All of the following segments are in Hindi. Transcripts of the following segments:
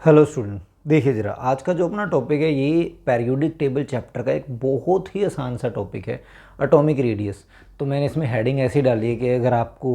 हेलो स्टूडेंट, देखिए ज़रा आज का जो अपना टॉपिक है ये पेरियोडिक टेबल चैप्टर का एक बहुत ही आसान सा टॉपिक है, एटॉमिक रेडियस। तो मैंने इसमें हेडिंग ऐसी डाली है कि अगर आपको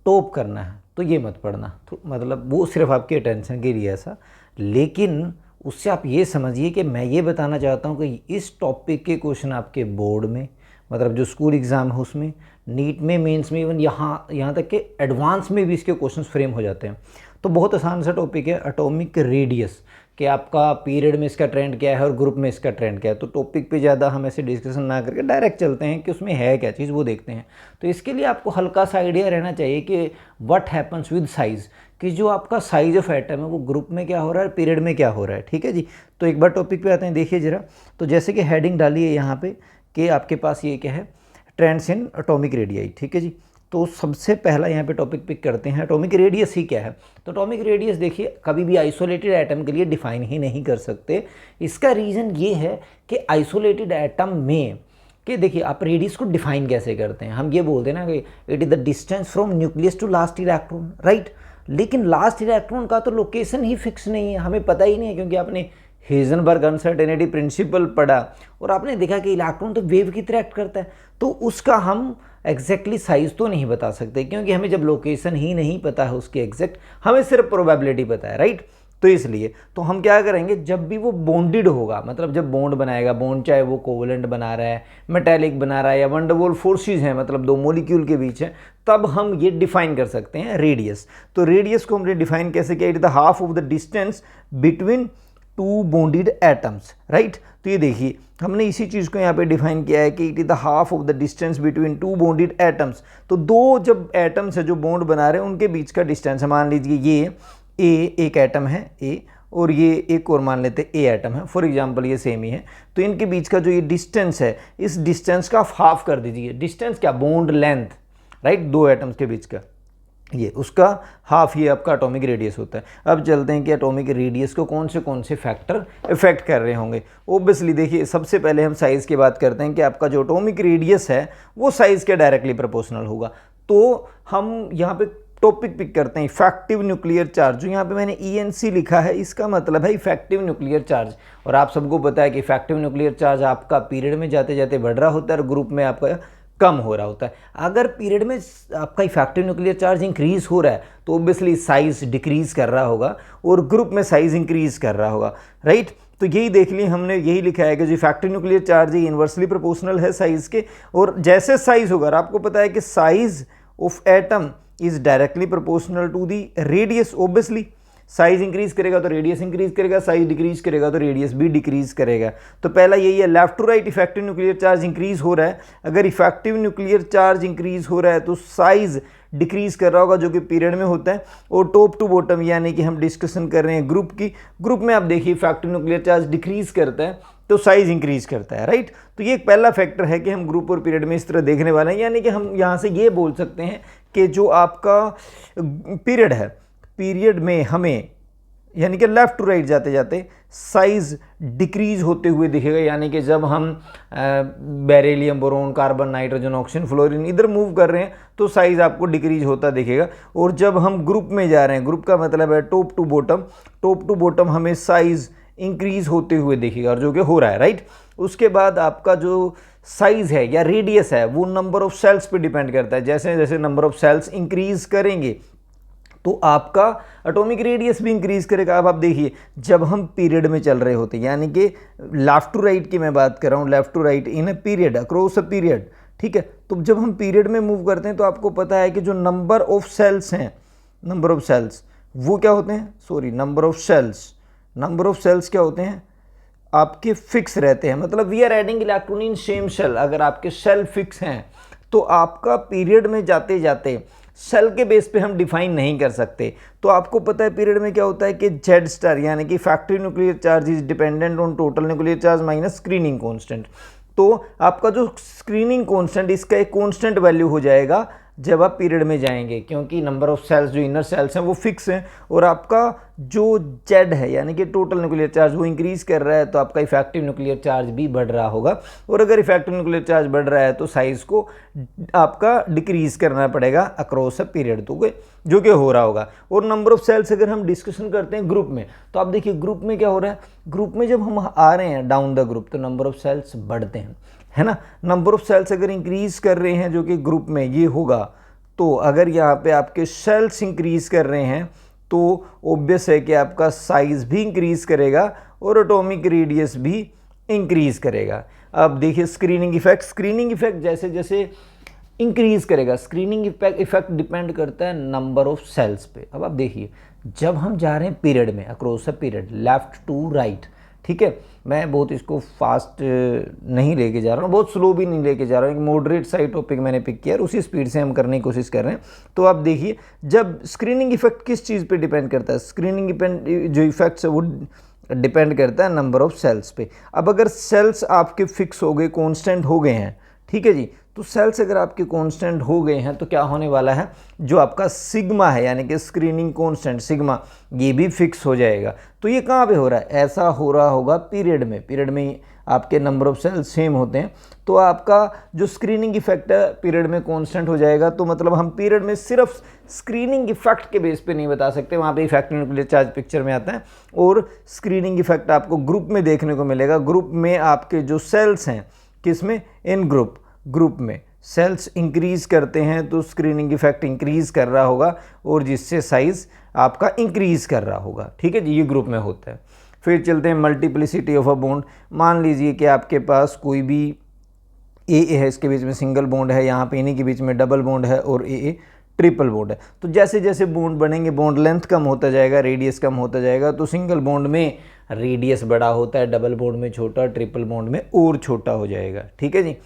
टॉप करना है तो ये मत पढ़ना, तो मतलब वो सिर्फ आपकी अटेंशन के लिए ऐसा। लेकिन उससे आप ये समझिए कि मैं ये बताना चाहता हूँ कि इस टॉपिक के क्वेश्चन आपके बोर्ड में, मतलब जो स्कूल एग्ज़ाम है उसमें, नीट में, मेंस में, इवन यहाँ तक कि एडवांस में भी इसके क्वेश्चंस फ्रेम हो जाते हैं। तो बहुत आसान सा टॉपिक है एटॉमिक रेडियस, कि आपका पीरियड में इसका ट्रेंड क्या है और ग्रुप में इसका ट्रेंड क्या है। तो टॉपिक पे ज़्यादा हम ऐसे डिस्कशन ना करके डायरेक्ट चलते हैं कि उसमें है क्या चीज़, वो देखते हैं। तो इसके लिए आपको हल्का सा आइडिया रहना चाहिए कि व्हाट हैपन्स विद साइज़, कि जो आपका साइज़ ऑफ एटम है वो ग्रुप में क्या हो रहा है, पीरियड में क्या हो रहा है। ठीक है जी। तो एक बार टॉपिक पे आते हैं, देखिए ज़रा। तो जैसे कि हेडिंग डाली है यहाँ पे कि आपके पास ये क्या है, ट्रेंड्स इन एटॉमिक रेडियाई। ठीक है जी। तो सबसे पहला यहाँ पे टॉपिक पिक करते हैं, एटॉमिक रेडियस ही क्या है। तो एटॉमिक रेडियस देखिए, कभी भी आइसोलेटेड एटम के लिए डिफाइन ही नहीं कर सकते। इसका रीज़न ये है कि आइसोलेटेड एटम में कि देखिए आप रेडियस को डिफाइन कैसे करते हैं। हम ये बोलते हैं ना कि it is the distance from nucleus to last electron, right. लेकिन लास्ट इलेक्ट्रॉन का तो लोकेशन ही फिक्स नहीं है, हमें पता ही नहीं है, क्योंकि आपने हेजनबर्ग अनसर्टेनिटी प्रिंसिपल पढ़ा और आपने देखा कि इलेक्ट्रॉन तो वेव की तरह एक्ट करता है। तो उसका हम एग्जैक्टली साइज़ तो नहीं बता सकते, क्योंकि हमें जब लोकेशन ही नहीं पता है उसकी एग्जैक्ट, हमें सिर्फ प्रोबेबिलिटी पता है, राइट। तो इसलिए तो हम क्या करेंगे, जब भी वो बॉन्डेड होगा, मतलब जब बॉन्ड बनाएगा, बॉन्ड चाहे वो कोवलेंट बना रहा है, मेटेलिक बना रहा है, या वन डबल फोर्सेज हैं, मतलब दो मॉलिक्यूल के बीच है, तब हम ये डिफाइन कर सकते हैं रेडियस। तो रेडियस को हमने डिफाइन कैसे किया, it is the half of the distance between two bonded atoms, right. तो ये देखिए हमने इसी चीज़ को यहाँ पे डिफाइन किया है कि it is the half of the distance between two bonded atoms. तो दो जब एटम्स है जो बॉन्ड बना रहे हैं उनके बीच का डिस्टेंस है। मान लीजिए ये ए एक एटम है ए, और ये एक और मान लेते हैं ए एटम है, फॉर एग्जांपल ये सेम ही है। तो इनके बीच का जो ये डिस्टेंस है, इस डिस्टेंस का हाफ कर दीजिए। डिस्टेंस क्या, बॉन्ड लेंथ, राइट, दो एटम्स के बीच का, ये उसका हाफ, ये आपका एटॉमिक रेडियस होता है। अब चलते हैं कि एटॉमिक रेडियस को कौन से फैक्टर इफेक्ट कर रहे होंगे। ओब्वियसली देखिए, सबसे पहले हम साइज़ की बात करते हैं कि आपका जो एटॉमिक रेडियस है वो साइज़ के डायरेक्टली प्रोपोर्शनल होगा। तो हम यहाँ पे टॉपिक पिक करते हैं इफेक्टिव न्यूक्लियर चार्ज। जो यहाँ पे मैंने ENC लिखा है, इसका मतलब है इफेक्टिव न्यूक्लियर चार्ज। और आप सबको पता है कि इफेक्टिव न्यूक्लियर चार्ज आपका पीरियड में जाते जाते बढ़ रहा होता है और ग्रुप में आपका कम हो रहा होता है। अगर पीरियड में आपका इफेक्टिव न्यूक्लियर चार्ज इंक्रीज हो रहा है तो ऑब्वियसली साइज डिक्रीज कर रहा होगा, और ग्रुप में साइज इंक्रीज कर रहा होगा, राइट। तो यही देख लिए हमने, यही लिखा है कि जो इफेक्टिव न्यूक्लियर चार्ज है इन्वर्सली प्रोपोर्शनल है साइज के। और जैसे साइज होगा, और आपको पता है कि size of atom is directly proportional to the radius. Obviously size increase करेगा तो रेडियस इंक्रीज करेगा, साइज डिक्रीज करेगा तो रेडियस भी डिक्रीज करेगा। तो पहला यही है, left to right effective nuclear charge increase हो रहा है। अगर इफेक्टिव न्यूक्लियर चार्ज इंक्रीज हो रहा है तो साइज डिक्रीज कर रहा होगा, जो कि पीरियड में होता है। और टॉप टू बॉटम, यानी कि हम डिस्कशन कर रहे हैं ग्रुप की, ग्रुप में आप देखिए इफेक्टिव न्यूक्लियर चार्ज डिक्रीज करता है तो साइज इंक्रीज करता है, राइट। तो ये एक पहला फैक्टर है कि हम ग्रुप और पीरियड में इस तरह देखने वाले हैं। यानी कि हम यहाँ से ये बोल सकते हैं कि जो आपका पीरियड है, पीरियड में हमें यानी कि लेफ्ट टू राइट जाते जाते साइज डिक्रीज होते हुए दिखेगा। यानी कि जब हम beryllium, boron, carbon, nitrogen, oxygen, fluorine इधर मूव कर रहे हैं तो साइज आपको डिक्रीज होता दिखेगा। और जब हम ग्रुप में जा रहे हैं, ग्रुप का मतलब है top to bottom, top to bottom हमें साइज इंक्रीज होते हुए दिखेगा, और जो कि हो रहा है, राइट। उसके बाद आपका जो साइज है या रेडियस है वो नंबर ऑफ सेल्स पे डिपेंड करता है। जैसे जैसे नंबर ऑफ सेल्स इंक्रीज करेंगे तो आपका एटॉमिक रेडियस भी इंक्रीज करेगा। अब आप देखिए, जब हम पीरियड में चल रहे होते हैं, यानी कि लेफ्ट टू राइट की मैं बात कर रहा हूँ, left to right in a period, across a period, ठीक है। तो जब हम पीरियड में मूव करते हैं तो आपको पता है कि जो नंबर ऑफ सेल्स हैं, नंबर ऑफ सेल्स वो क्या होते हैं, सॉरी नंबर ऑफ सेल्स क्या होते हैं, आपके फिक्स रहते हैं। मतलब we are adding electron in same shell. अगर आपके शेल फिक्स हैं तो आपका पीरियड में जाते जाते सेल के बेस पे हम डिफाइन नहीं कर सकते। तो आपको पता है पीरियड में क्या होता है कि जेड स्टार, यानी कि factory nuclear charge is dependent on total nuclear charge minus screening constant. तो आपका जो स्क्रीनिंग कांस्टेंट, इसका एक कांस्टेंट वैल्यू हो जाएगा जब आप पीरियड में जाएंगे, क्योंकि नंबर ऑफ सेल्स जो इनर सेल्स हैं वो फिक्स हैं, और आपका जो जेड है यानी कि टोटल न्यूक्लियर चार्ज वो इंक्रीज कर रहा है तो आपका इफेक्टिव न्यूक्लियर चार्ज भी बढ़ रहा होगा, और अगर इफेक्टिव न्यूक्लियर चार्ज बढ़ रहा है तो साइज को आपका डिक्रीज करना पड़ेगा अक्रॉस अ पीरियड, तो जो कि हो रहा होगा। और नंबर ऑफ सेल्स अगर हम डिस्कशन करते हैं ग्रुप में, तो आप देखिए ग्रुप में क्या हो रहा है, ग्रुप में जब हम आ रहे हैं डाउन द ग्रुप तो नंबर ऑफ सेल्स बढ़ते हैं, है ना। नंबर ऑफ सेल्स अगर इंक्रीज कर रहे हैं जो कि ग्रुप में ये होगा, तो अगर यहाँ पे आपके सेल्स इंक्रीज कर रहे हैं तो ऑब्वियस है कि आपका साइज भी इंक्रीज करेगा और एटॉमिक रेडियस भी इंक्रीज करेगा। अब देखिए स्क्रीनिंग इफेक्ट जैसे जैसे इंक्रीज करेगा, स्क्रीनिंग इफेक्ट डिपेंड करता है नंबर ऑफ सेल्स पे। अब आप देखिए जब हम जा रहे हैं पीरियड में across a period left to right, ठीक है, मैं बहुत इसको फास्ट नहीं लेके जा रहा हूँ, बहुत स्लो भी नहीं लेके जा रहा हूँ, एक मॉडरेट साइड टॉपिक मैंने पिक किया और उसी स्पीड से हम करने की कोशिश कर रहे हैं। तो आप देखिए जब स्क्रीनिंग इफेक्ट किस चीज़ पे डिपेंड करता है, स्क्रीनिंग जो इफेक्ट्स है वो डिपेंड करता है नंबर ऑफ सेल्स पे। अब अगर सेल्स आपके फिक्स हो गए, कॉन्स्टेंट हो गए हैं, ठीक है जी, तो सेल्स अगर आपके कांस्टेंट हो गए हैं तो क्या होने वाला है, जो आपका सिग्मा है यानी कि स्क्रीनिंग कांस्टेंट सिग्मा, ये भी फिक्स हो जाएगा। तो ये कहाँ पे हो रहा है, ऐसा हो रहा होगा पीरियड में आपके नंबर ऑफ सेल्स सेम होते हैं, तो आपका जो स्क्रीनिंग इफेक्ट है पीरियड में कांस्टेंट हो जाएगा। तो मतलब हम पीरियड में सिर्फ स्क्रीनिंग इफेक्ट के बेस पे नहीं बता सकते, वहाँ पे इफेक्टिव न्यूक्लियर चार्ज पिक्चर में आता है और स्क्रीनिंग इफेक्ट आपको ग्रुप में देखने को मिलेगा। ग्रुप में आपके जो सेल्स हैं, किसमें, इन ग्रुप में सेल्स इंक्रीज करते हैं तो स्क्रीनिंग इफेक्ट इंक्रीज कर रहा होगा और जिससे साइज आपका इंक्रीज कर रहा होगा, ठीक है जी, ये ग्रुप में होता है। फिर चलते हैं मल्टीप्लिसिटी ऑफ अ बॉन्ड। मान लीजिए कि आपके पास कोई भी ए है, इसके बीच में सिंगल बॉन्ड है, यहाँ पे इन्हीं के बीच में डबल बॉन्ड है और ए ट्रिपल बॉन्ड है। तो जैसे जैसे बॉन्ड बनेंगे बॉन्ड लेंथ कम होता जाएगा, रेडियस कम होता जाएगा। तो सिंगल बॉन्ड में रेडियस बड़ा होता है, डबल बॉन्ड में छोटा, ट्रिपल बॉन्ड में और छोटा हो जाएगा, ठीक है जी।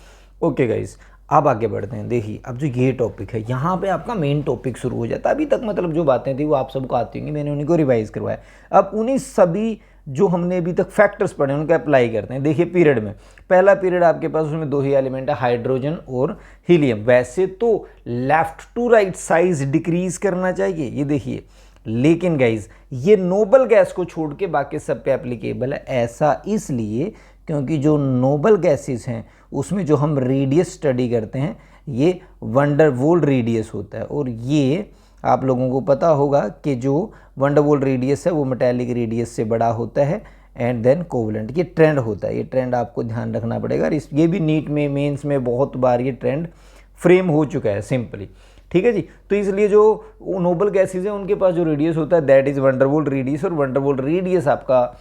ओके गाइस, अब आगे बढ़ते हैं। देखिए अब जो ये टॉपिक है यहाँ पे आपका मेन टॉपिक शुरू हो जाता है। अभी तक मतलब जो बातें थी वो आप सबको आती होंगी, मैंने उन्हीं को रिवाइज करवाया। अब उन्हीं सभी जो हमने अभी तक फैक्टर्स पढ़े उनको अप्लाई करते हैं। देखिए पीरियड में पहला पीरियड आपके पास उसमें दो ही एलिमेंट है, हाइड्रोजन और हीलियम। वैसे तो left to right size decrease करना चाहिए, ये देखिए, लेकिन गाइज ये नोबल गैस को छोड़ के बाकी सब पे एप्लीकेबल है। ऐसा इसलिए क्योंकि जो नोबल गैसेस हैं उसमें जो हम रेडियस स्टडी करते हैं ये वंडरवॉल रेडियस होता है, और ये आप लोगों को पता होगा कि जो वंडरवॉल रेडियस है वो मेटालिक रेडियस से बड़ा होता है एंड देन कोवलेंट। ये ट्रेंड होता है, ये ट्रेंड आपको ध्यान रखना पड़ेगा। ये भी नीट में मेंस में बहुत बार ये ट्रेंड फ्रेम हो चुका है सिंपली, ठीक है जी। तो इसलिए जो नोबल गैसेज हैं उनके पास जो रेडियस होता है दैट इज़ वंडरवॉल रेडियस, और वंडरवॉल रेडियस आपका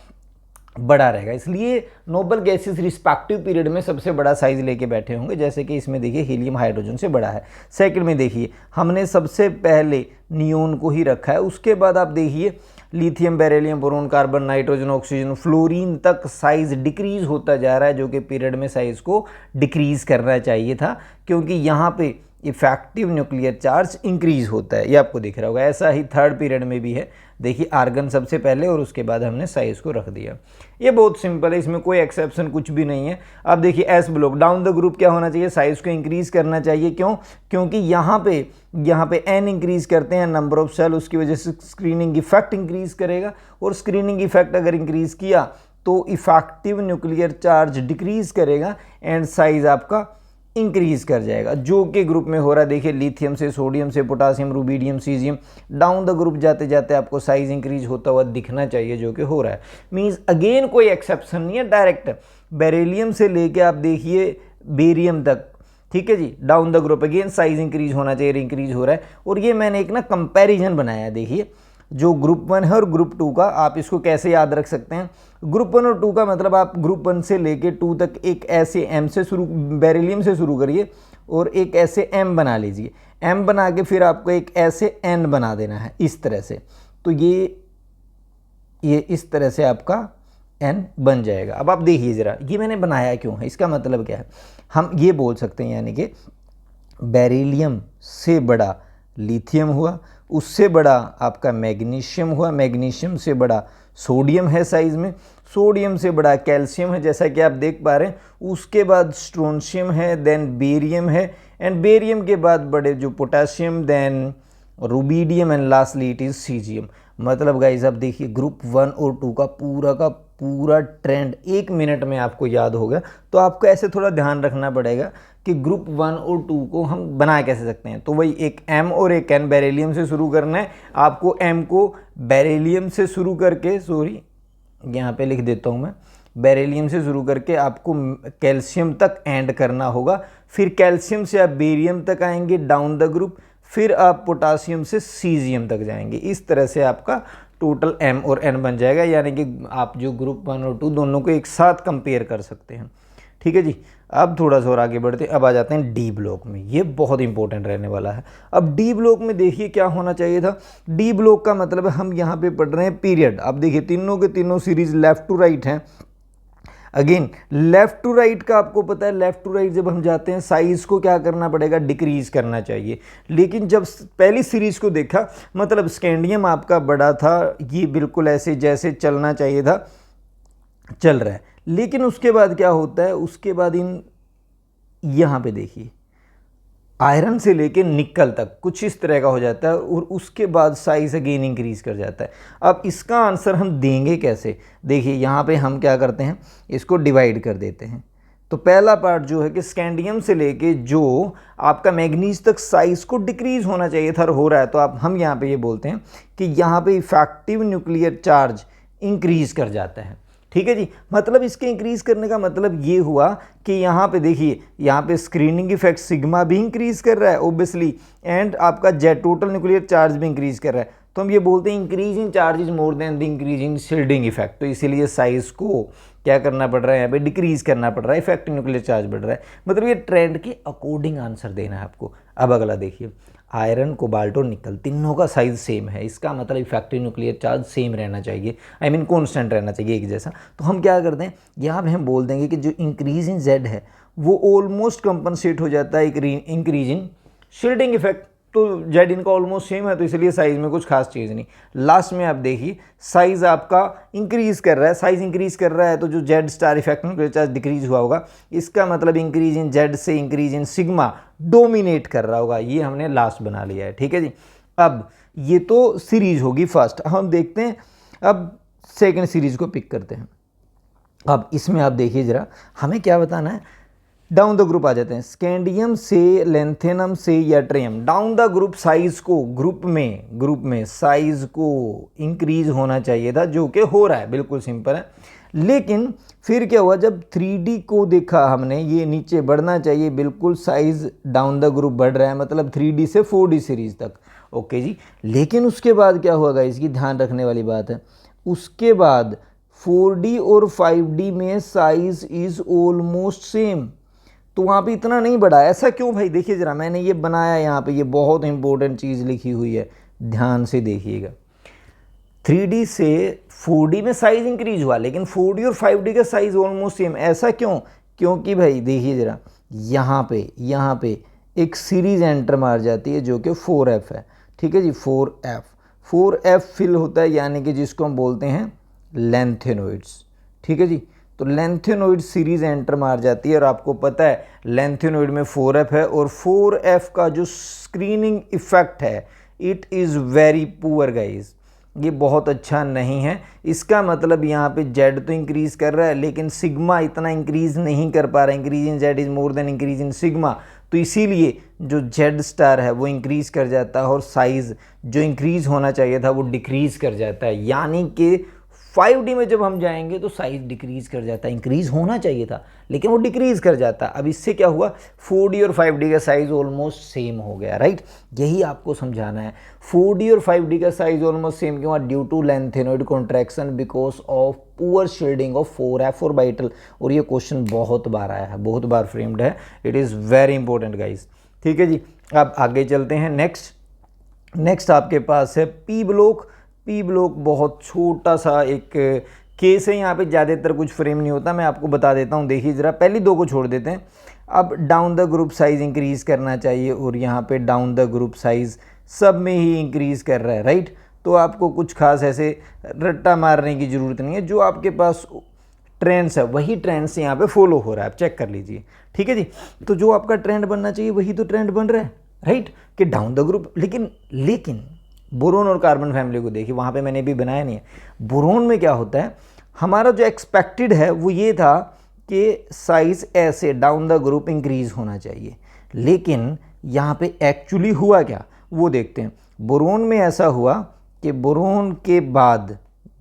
बड़ा रहेगा। इसलिए नोबल गैसेस रिस्पेक्टिव पीरियड में सबसे बड़ा साइज लेके बैठे होंगे, जैसे कि इसमें देखिए हीलियम हाइड्रोजन से बड़ा है। सेकंड में देखिए हमने सबसे पहले नियोन को ही रखा है, उसके बाद आप देखिए lithium, beryllium, boron, carbon, nitrogen, oxygen, fluorine तक साइज डिक्रीज होता जा रहा है, जो कि पीरियड में साइज को डिक्रीज करना चाहिए था, क्योंकि यहाँ पे इफेक्टिव न्यूक्लियर चार्ज इंक्रीज होता है। ये आपको दिख रहा होगा। ऐसा ही थर्ड पीरियड में भी है। देखिए आर्गन सबसे पहले और उसके बाद हमने साइज को रख दिया। ये बहुत सिंपल है, इसमें कोई एक्सेप्शन कुछ भी नहीं है। अब देखिए S block down the group क्या होना चाहिए, साइज को इंक्रीज करना चाहिए। क्यों? क्योंकि यहाँ पे एन इंक्रीज करते हैं नंबर ऑफ सेल, उसकी वजह से स्क्रीनिंग इफेक्ट इंक्रीज करेगा, और स्क्रीनिंग इफेक्ट अगर इंक्रीज किया तो इफेक्टिव न्यूक्लियर चार्ज डिक्रीज करेगा एंड साइज आपका इंक्रीज कर जाएगा, जो कि ग्रुप में हो रहा है। देखिए लिथियम से, सोडियम से, potassium, rubidium, caesium, down the group जाते जाते आपको साइज इंक्रीज होता हुआ दिखना चाहिए, जो कि हो रहा है। मींस अगेन कोई एक्सेप्शन नहीं है, डायरेक्ट बेरिलियम से लेके आप देखिए बेरियम तक, ठीक है जी, down the group again size increase होना चाहिए, इंक्रीज हो रहा है। और ये मैंने एक ना कंपैरिजन बनाया है। देखिए जो ग्रुप 1 है और ग्रुप 2 का, आप इसको कैसे याद रख सकते हैं। ग्रुप 1 और 2 का मतलब आप ग्रुप 1 से लेके 2 तक एक ऐसे एम से शुरू, बेरिलियम से शुरू करिए और एक ऐसे एम बना लीजिए। एम बना के फिर आपको एक ऐसे एन बना देना है इस तरह से। तो ये इस तरह से आपका एन बन जाएगा। अब आप देखिए ज़रा, ये मैंने बनाया क्यों है, इसका मतलब क्या है। हम ये बोल सकते हैं यानी कि बेरिलियम से बड़ा लिथियम हुआ, उससे बड़ा आपका मैग्नीशियम हुआ, मैग्नीशियम से बड़ा सोडियम है साइज में, सोडियम से बड़ा कैल्शियम है जैसा कि आप देख पा रहे हैं, उसके बाद स्ट्रोंशियम है, देन बेरियम है, एंड बेरियम के बाद बड़े जो potassium, then rubidium, and lastly it is caesium. मतलब गाइस अब देखिए ग्रुप 1 और 2 का पूरा ट्रेंड 1 मिनट में आपको याद हो गया। तो आपको ऐसे थोड़ा ध्यान रखना पड़ेगा कि ग्रुप 1 और 2 को हम बना कैसे सकते हैं। तो वही एक M और एक N, बेरिलियम से शुरू करना है आपको। M को बेरिलियम से शुरू करके, सॉरी यहाँ पे लिख देता हूँ मैं, बेरिलियम से शुरू करके आपको कैल्शियम तक एंड करना होगा। फिर कैल्शियम से आप बेरियम तक आएंगे डाउन द ग्रुप, फिर आप पोटासियम से सीजियम तक जाएंगे। इस तरह से आपका टोटल M और N बन जाएगा, यानी कि आप जो ग्रुप 1 और 2 दोनों को एक साथ कंपेयर कर सकते हैं। ठीक है जी। अब थोड़ा सा और आगे बढ़ते हैं, अब आ जाते हैं डी ब्लॉक में। ये बहुत इंपॉर्टेंट रहने वाला है। अब डी ब्लॉक में देखिए क्या होना चाहिए था। डी ब्लॉक का मतलब हम यहाँ पे पढ़ रहे हैं पीरियड। अब देखिए तीनों के तीनों सीरीज लेफ्ट टू राइट हैं। अगेन लेफ्ट टू राइट का आपको पता है, लेफ्ट टू राइट जब हम जाते हैं साइज को क्या करना पड़ेगा, डिक्रीज करना चाहिए। लेकिन जब पहली सीरीज को देखा, मतलब स्कैंडियम आपका बड़ा था, ये बिल्कुल ऐसे जैसे चलना चाहिए था चल रहा है। लेकिन उसके बाद क्या होता है, उसके बाद इन यहाँ पे देखिए आयरन से लेके निकल तक कुछ इस तरह का हो जाता है, और उसके बाद साइज अगेन इंक्रीज कर जाता है। अब इसका आंसर हम देंगे कैसे, देखिए यहाँ पे हम क्या करते हैं, इसको डिवाइड कर देते हैं। तो पहला पार्ट जो है कि स्कैंडियम से लेके जो आपका मैग्नीज तक साइज को डिक्रीज होना चाहिए था, हो रहा है, तो हम यहाँ पे ये बोलते हैं कि यहाँ पे इफेक्टिव न्यूक्लियर चार्ज इंक्रीज कर जाता है। ठीक है जी। मतलब इसके इंक्रीज करने का मतलब ये हुआ कि यहाँ पे देखिए, यहाँ पे स्क्रीनिंग इफेक्ट सिग्मा भी इंक्रीज कर रहा है ओब्वियसली, एंड आपका जेड टोटल न्यूक्लियर चार्ज भी इंक्रीज कर रहा है। तो हम ये बोलते हैं increase in charge is more than the increase in shielding effect. तो इसीलिए साइज को क्या करना पड़ रहा है, यहाँ पे डिक्रीज करना पड़ रहा है, इफेक्टिव न्यूक्लियर चार्ज बढ़ रहा है। मतलब ये ट्रेंड के अकॉर्डिंग आंसर देना है आपको। अब अगला देखिए, आयरन, कोबाल्ट और निकल तीनों का साइज सेम है, इसका मतलब इफेक्टिव न्यूक्लियर चार्ज सेम रहना चाहिए, आई मीन कॉन्स्टेंट रहना चाहिए एक जैसा। तो हम क्या करते हैं, यहाँ पे हम बोल देंगे कि जो इंक्रीज इन जेड है वो ऑलमोस्ट कंपनसेट हो जाता है इंक्रीज इन शील्डिंग इफेक्ट। तो जेड इनका ऑलमोस्ट सेम है, तो इसलिए साइज में कुछ खास चीज़ नहीं। लास्ट में आप देखिए साइज आपका इंक्रीज कर रहा है, साइज इंक्रीज कर रहा है, तो जो Z star effect nuclear charge decrease हुआ होगा, इसका मतलब इंक्रीज इन जेड से इंक्रीज इन सिग्मा डोमिनेट कर रहा होगा। ये हमने लास्ट बना लिया है। ठीक है जी। अब ये तो सीरीज होगी फर्स्ट, हम देखते हैं अब सेकेंड सीरीज को पिक करते हैं। अब इसमें आप देखिए जरा, हमें क्या बताना है, डाउन द ग्रुप आ जाते हैं। स्कैंडियम से, लेंथेनम से या Triumf, down the group size को ग्रुप में साइज को इंक्रीज होना चाहिए था, जो कि हो रहा है, बिल्कुल सिंपल है। लेकिन फिर क्या हुआ, जब 3D को देखा हमने, ये नीचे बढ़ना चाहिए, बिल्कुल साइज डाउन द ग्रुप बढ़ रहा है, मतलब 3D से 4D सीरीज तक। ओके जी। लेकिन उसके बाद क्या हुआ, इसकी ध्यान रखने वाली बात है, उसके बाद 4D और 5D में साइज इज ऑलमोस्ट सेम, तो वहाँ पे इतना नहीं बढ़ा। ऐसा क्यों भाई, देखिए जरा, मैंने ये बनाया यहाँ पे, ये बहुत इंपॉर्टेंट चीज़ लिखी हुई है, ध्यान से देखिएगा। 3D से 4D में साइज इंक्रीज हुआ, लेकिन 4D और 5D का साइज ऑलमोस्ट सेम। ऐसा क्यों, क्योंकि भाई देखिए जरा, यहाँ पे एक सीरीज एंटर मार जाती है जो कि 4F है। ठीक है जी। 4F फिल होता है, यानी कि जिसको हम बोलते हैं लेंथेनोइड्स। ठीक है जी। तो लेंथेनोइड सीरीज एंटर मार जाती है, और आपको पता है लेंथेनोइड में 4F है, और 4F का जो स्क्रीनिंग इफेक्ट है, it is very poor guys, ये बहुत अच्छा नहीं है। इसका मतलब यहाँ पे जेड तो इंक्रीज कर रहा है, लेकिन सिग्मा इतना इंक्रीज नहीं कर पा रहा है, increase in Z is more than increase in sigma. तो इसीलिए जो जेड स्टार है वो इंक्रीज कर जाता है, और साइज जो इंक्रीज होना चाहिए था वो डिक्रीज कर जाता है। यानी कि 5D में जब हम जाएंगे तो साइज डिक्रीज कर जाता है, इंक्रीज होना चाहिए था लेकिन वो डिक्रीज कर जाता है। अब इससे क्या हुआ, 4D और 5D का साइज ऑलमोस्ट सेम हो गया, राइट। यही आपको समझाना है। 4D और 5D का साइज ऑलमोस्ट सेम क्यों, due to lanthanoid contraction because of poor shielding of 4F orbital. और ये क्वेश्चन बहुत बार आया है, बहुत बार फ्रेम्ड है, it is very important guys. ठीक है जी। अब आगे चलते हैं। नेक्स्ट आपके पास है पी ब्लॉक। पी ब्लॉक बहुत छोटा सा एक केस है, यहाँ पे ज़्यादातर कुछ फ्रेम नहीं होता, मैं आपको बता देता हूँ। देखिए ज़रा, पहली दो को छोड़ देते हैं। अब down the group size increase करना चाहिए, और यहाँ पे डाउन द ग्रुप साइज सब में ही इंक्रीज़ कर रहा है, राइट। तो आपको कुछ खास ऐसे रट्टा मारने की ज़रूरत नहीं है, जो आपके पास ट्रेंड्स है वही ट्रेंड्स यहाँ पे फॉलो हो रहा है, आप चेक कर लीजिए। ठीक है जी। तो जो आपका ट्रेंड बनना चाहिए वही तो ट्रेंड बन रहा है, राइट, कि डाउन द ग्रुप। लेकिन बोरोन और कार्बन फैमिली को देखिए, वहाँ पे मैंने भी बनाया नहीं है। बोरोन में क्या होता है, हमारा जो एक्सपेक्टेड है वो ये था कि साइज ऐसे डाउन द ग्रुप इंक्रीज होना चाहिए, लेकिन यहाँ पे एक्चुअली हुआ क्या वो देखते हैं। बोरोन में ऐसा हुआ कि बोरोन के बाद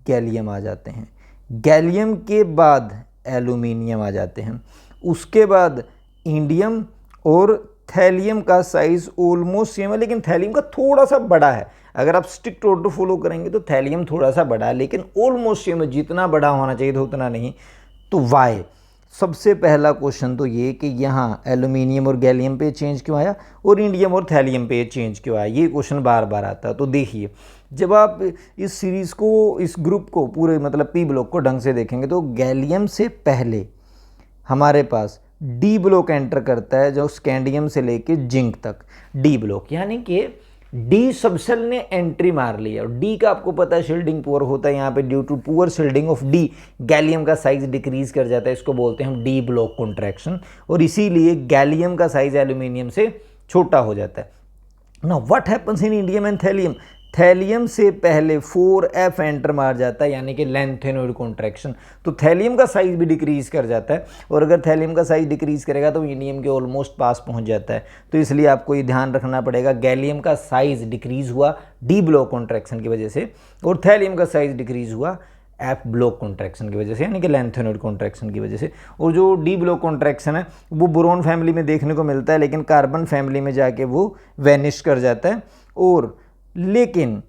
गैलियम आ जाते हैं, गैलियम के बाद एल्यूमिनियम आ जाते हैं, उसके बाद इंडियम और थैलियम का साइज ऑलमोस्ट सेम है, लेकिन थैलियम का थोड़ा सा बड़ा है। अगर आप स्ट्रिक्ट ऑर्डर फॉलो करेंगे तो थैलियम थोड़ा सा बड़ा है, लेकिन ऑलमोस्ट सेम है, जितना बड़ा होना चाहिए था उतना नहीं। तो वाई सबसे पहला क्वेश्चन तो ये कि यहाँ एल्यूमिनियम और गैलियम पे चेंज क्यों आया और इंडियम और थैलियम पे चेंज क्यों आया, ये क्वेश्चन बार बार आता है। तो देखिए, जब आप इस सीरीज़ को, इस ग्रुप को पूरे मतलब पी ब्लॉक को ढंग से देखेंगे तो गैलियम से पहले हमारे पास डी ब्लॉक एंटर करता है, जो स्कैंडियम से लेके जिंक तक डी ब्लॉक, यानी कि डी सबसेल ने एंट्री मार लिया। और डी का आपको पता है शील्डिंग पुअर होता है, यहाँ पे due to poor shielding of D gallium का साइज डिक्रीज कर जाता है, इसको बोलते हैं हम डी ब्लॉक कॉन्ट्रैक्शन, और इसीलिए गैलियम का साइज एल्यूमिनियम से छोटा हो जाता है। Now what happens in indium and thallium, thallium से पहले 4F एंटर मार जाता है, यानी कि लेंथेनॉइड कॉन्ट्रैक्शन, तो थैलियम का साइज भी डिक्रीज कर जाता है, और अगर थैलियम का साइज डिक्रीज करेगा तो इंडियम के ऑलमोस्ट पास पहुंच जाता है। तो इसलिए आपको ये ध्यान रखना पड़ेगा, गैलियम का साइज डिक्रीज हुआ डी ब्लॉक कॉन्ट्रैक्शन की वजह से, और थैलियम का साइज डिक्रीज हुआ एफ ब्लॉक कॉन्ट्रैक्शन की वजह से, यानी कि लेंथेनॉइड कॉन्ट्रैक्शन की वजह से। और जो डी ब्लॉक कॉन्ट्रैक्शन है वो बोरोन फैमिली में देखने को मिलता है, लेकिन कार्बन फैमिली में जाके वो वैनिश कर जाता है। और लेकिन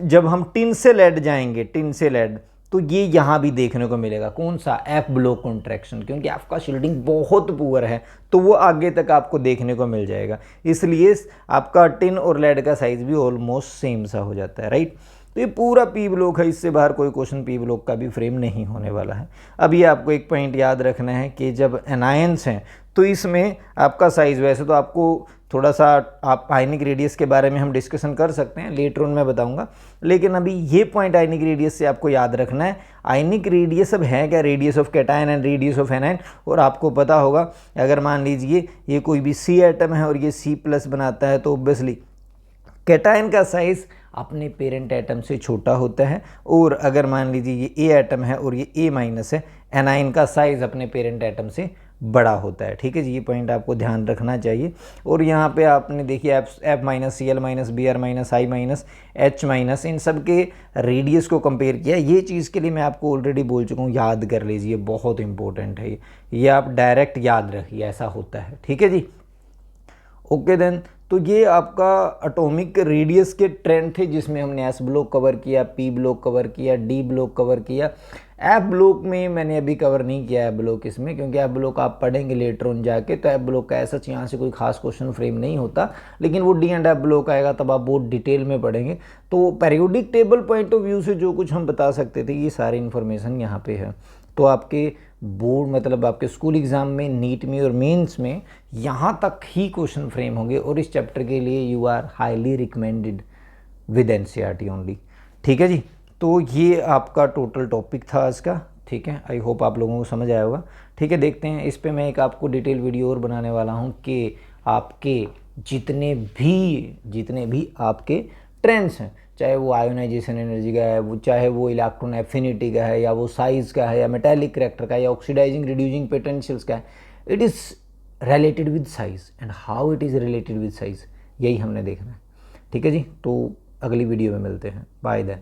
जब हम टिन से लेड जाएंगे, टिन से लेड, तो ये यहाँ भी देखने को मिलेगा, कौन सा, एफ ब्लॉक कॉन्ट्रैक्शन, क्योंकि आपका शील्डिंग बहुत पुअर है तो वो आगे तक आपको देखने को मिल जाएगा, इसलिए आपका टिन और लेड का साइज भी ऑलमोस्ट सेम सा हो जाता है, राइट। तो ये पूरा पी ब्लॉक है, इससे बाहर कोई क्वेश्चन पी ब्लॉक का भी फ्रेम नहीं होने वाला है। अब ये आपको एक पॉइंट याद रखना है कि जब एनायंस हैं तो इसमें आपका साइज, वैसे तो आपको थोड़ा सा आप आयनिक रेडियस के बारे में हम डिस्कशन कर सकते हैं, लेटर ऑन मैं बताऊंगा, लेकिन अभी ये पॉइंट आयनिक रेडियस से आपको याद रखना है। आयनिक रेडियस अब है क्या, radius of cation and radius of anion. और आपको पता होगा, अगर मान लीजिए ये कोई भी सी एटम है और ये सी प्लस बनाता है, तो ऑब्वियसली कैटायन का साइज अपने पेरेंट एटम से छोटा होता है, और अगर मान लीजिए ये ए एटम है और ये ए माइनस है, एनाइन का साइज अपने पेरेंट एटम से बड़ा होता है, ठीक है जी। ये पॉइंट आपको ध्यान रखना चाहिए। और यहाँ पे आपने देखिए F minus, C L minus, B R minus, I minus, H minus, इन सब के रेडियस को कंपेयर किया। ये चीज़ के लिए मैं आपको ऑलरेडी बोल चुका हूँ, याद कर लीजिए, बहुत इंपॉर्टेंट है ये आप डायरेक्ट याद रखिए, ऐसा होता है, ठीक है जी। ओके देन, तो ये आपका एटॉमिक रेडियस के ट्रेंड थे, जिसमें हमने एस ब्लॉक कवर किया, पी ब्लॉक कवर किया, डी ब्लॉक कवर किया। एफ ब्लॉक में मैंने अभी कवर नहीं किया है ब्लॉक इसमें, क्योंकि एफ ब्लॉक आप पढ़ेंगे लेटर ऑन जाके, तो एफ ब्लॉक का ऐसा यहाँ से कोई खास क्वेश्चन फ्रेम नहीं होता, लेकिन वो डी एंड एफ ब्लॉक आएगा तब आप बहुत डिटेल में पढ़ेंगे। तो periodic table point of view से जो कुछ हम बता सकते थे, ये सारी इन्फॉर्मेशन यहाँ पे है। तो आपके बोर्ड मतलब आपके स्कूल एग्ज़ाम में, नीट में और मेंस में यहाँ तक ही क्वेश्चन फ्रेम होंगे, और इस चैप्टर के लिए you are highly recommended with NCERT only, ठीक है जी। तो ये आपका टोटल टॉपिक था आज का, ठीक है। आई होप आप लोगों को समझ आया होगा, ठीक है। देखते हैं, इस पे मैं एक आपको डिटेल वीडियो और बनाने वाला हूँ कि आपके जितने भी आपके ट्रेंड्स हैं, चाहे वो आयोनाइजेशन एनर्जी का है, वो चाहे वो इलेक्ट्रॉन एफिनिटी का है, या वो साइज़ का है, या मेटालिक करैक्टर का है, या ऑक्सीडाइजिंग रिड्यूसिंग पोटेंशियल्स का है, it is related with size and how it is related with size, यही हमने देखना है, ठीक है जी। तो अगली वीडियो में मिलते हैं, बाय देन।